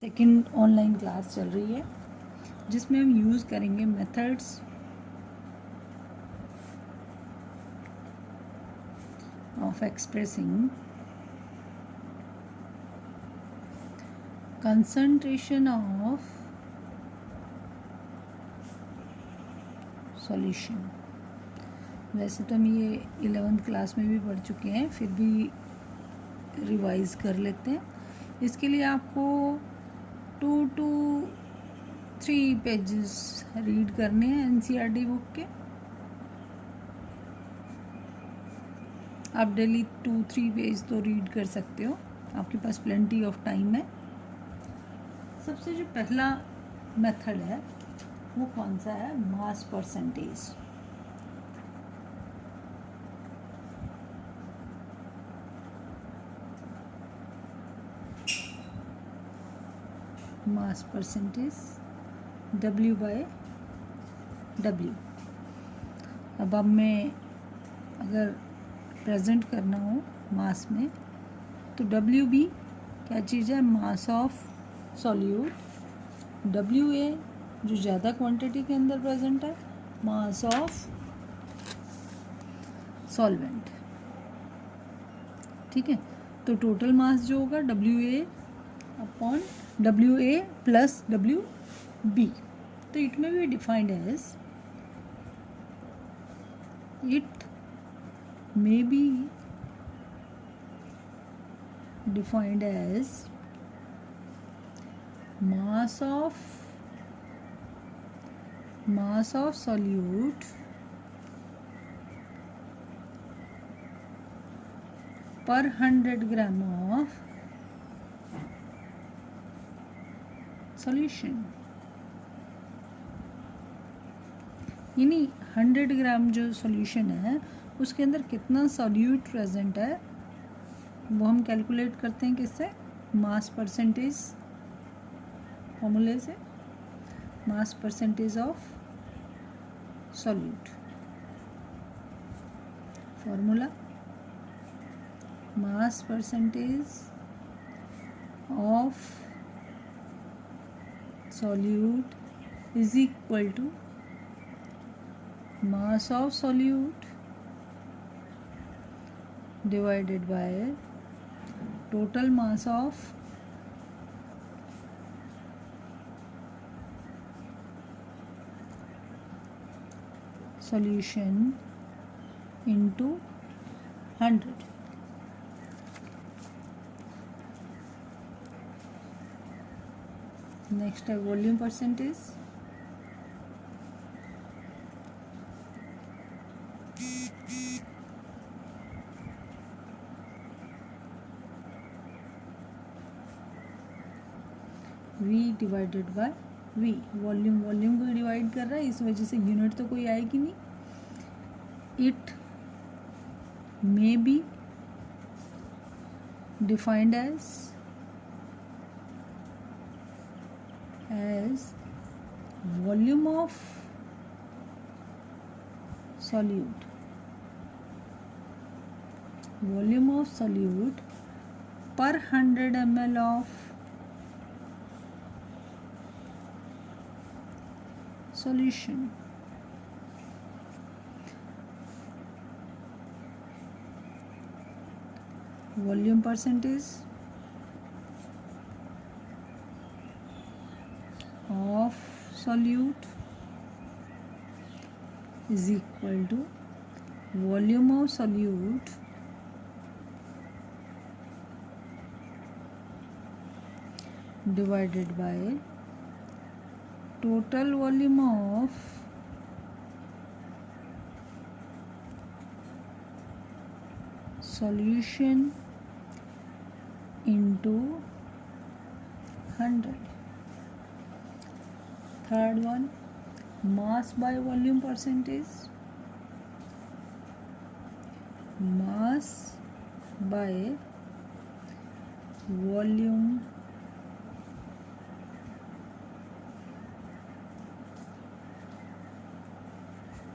Second online class चल रही है जिसमें हम यूज़ करेंगे methods of expressing concentration of solution. वैसे तो हम ये 11th क्लास में भी पढ़ चुके हैं, फिर भी रिवाइज कर लेते हैं। इसके लिए आपको 2 to 3 पेजेस रीड करने हैं एनसीईआरटी बुक के। आप डेली 2-3 पेज तो रीड कर सकते हो, आपके पास प्लेंटी ऑफ टाइम है। सबसे जो पहला मेथड है वो कौन सा है? मास परसेंटेज। Mass percentage W/W। अब मैं अगर प्रेजेंट करना हो मास में तो WB क्या चीज़ है? Mass of solute. WA जो ज़्यादा क्वांटिटी के अंदर प्रेजेंट है, मास ऑफ सॉल्वेंट। ठीक है, तो टोटल मास जो होगा WA प्लस WB। तो इट में भी defined as mass of solute per 100 gram of solution। यानी 100 ग्राम जो सॉल्यूशन है उसके अंदर कितना सॉल्यूट प्रेजेंट है वो हम कैलकुलेट करते हैं किससे? मास परसेंटेज फॉर्मूले से। Mass percentage of solute formula mass percentage of solute is equal to mass of solute divided by total mass of solution into 100। Next है volume percentage. V divided by V। Volume को divide कर रहा है, इस वजह से unit तो कोई आएगी नहीं। It may be defined as volume of solute per 100 ml of solution। Volume percentage of solute is equal to volume of solute divided by total volume of solution into 100। Third one mass by volume percentage. Mass by volume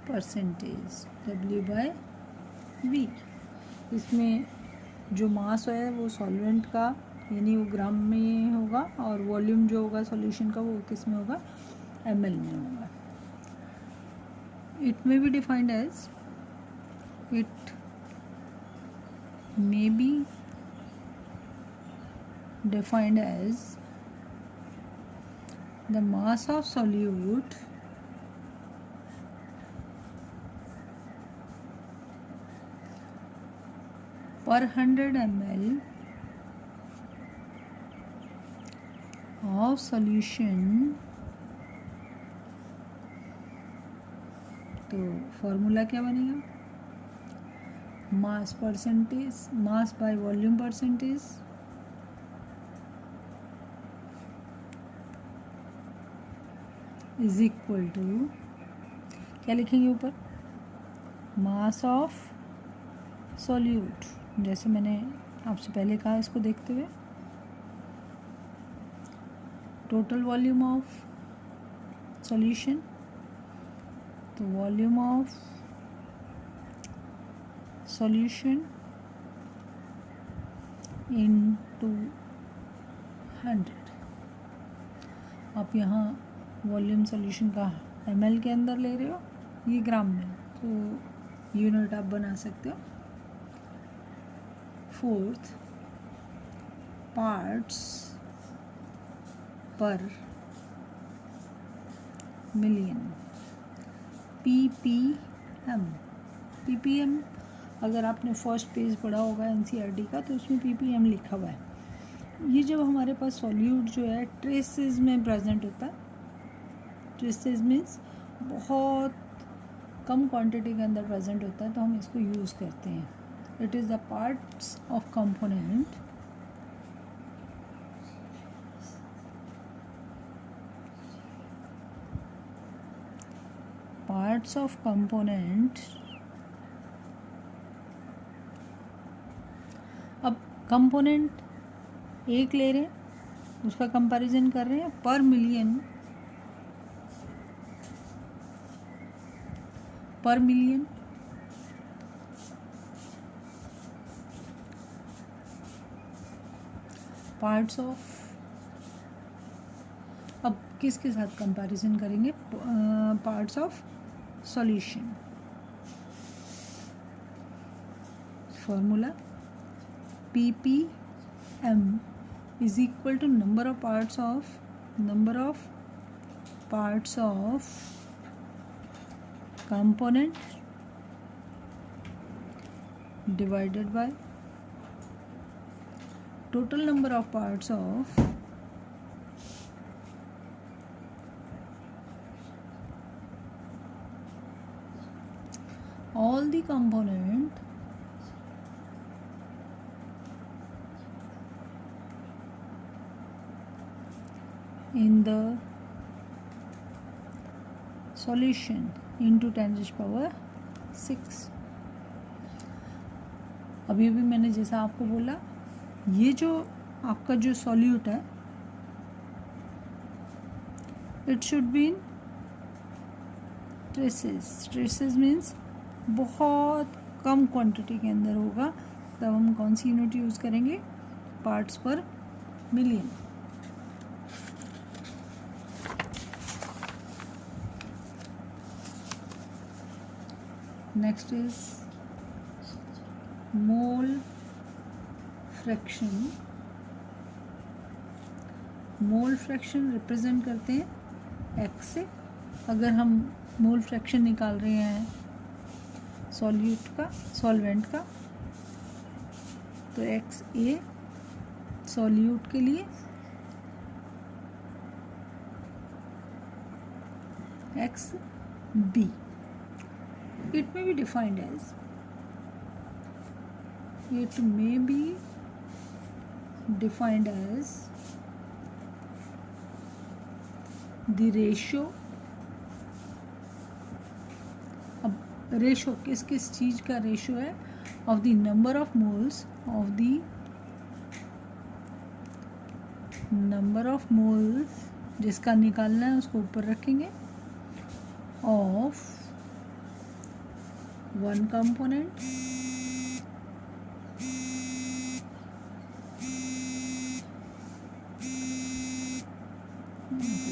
percentage W/V। इसमें जो मास है वो solvent का यानी वो ग्राम में होगा, और वॉल्यूम जो होगा सॉल्यूशन का वो किस में होगा, ml में होगा. It may be defined as the mass of solute per 100 ml of solution. तो फॉर्मूला क्या बनेगा, mass percentage, mass by volume percentage is equal to, क्या लिखेंगे ऊपर, मास ऑफ सॉल्यूट, जैसे मैंने आपसे पहले कहा इसको देखते हुए, टोटल वॉल्यूम ऑफ सॉल्यूशन, तो वॉल्यूम ऑफ सॉल्यूशन इनटू 100. आप यहाँ वॉल्यूम सॉल्यूशन का ml के अंदर ले रहे हो, ये ग्राम में, तो यूनिट आप बना सकते हो. 4th पार्ट्स पर मिलियन, ppm. ppm अगर आपने फर्स्ट पेज पढ़ा होगा NCERT का, तो उसमें ppm लिखा हुआ है. ये जब हमारे पास सॉल्यूट जो है ट्रेसेस में प्रेजेंट होता है, ट्रेसेस मीन्स बहुत कम क्वांटिटी के अंदर प्रेजेंट होता है, तो हम इसको यूज़ करते हैं. It is the parts of component अब कंपोनेंट एक ले रहे हैं, उसका कंपैरिजन कर रहे हैं पर मिलियन, पार्ट्स ऑफ. अब किसके साथ कंपैरिजन करेंगे, parts of solution. Formula ppm is equal to number of parts of component divided by total number of parts of all the component in the solution into 10⁻⁶. अभी मैंने जैसा आपको बोला, ये जो आपका जो सॉल्यूट है, it should be in traces means बहुत कम क्वांटिटी के अंदर होगा. तब हम कौन सी यूनिट यूज़ करेंगे, पार्ट्स पर million. Next is mole fraction. Mole fraction represent करते हैं x से. अगर हम मोल फ्रैक्शन निकाल रहे हैं सॉल्वेंट का, तो XA सॉल्यूट के लिए, XB. It may be defined as the ratio. अब रेशो किस चीज़ का रेशो है, of the number of moles जिसका निकालना है उसको ऊपर रखेंगे, ऑफ वन कंपोनेंट मतलब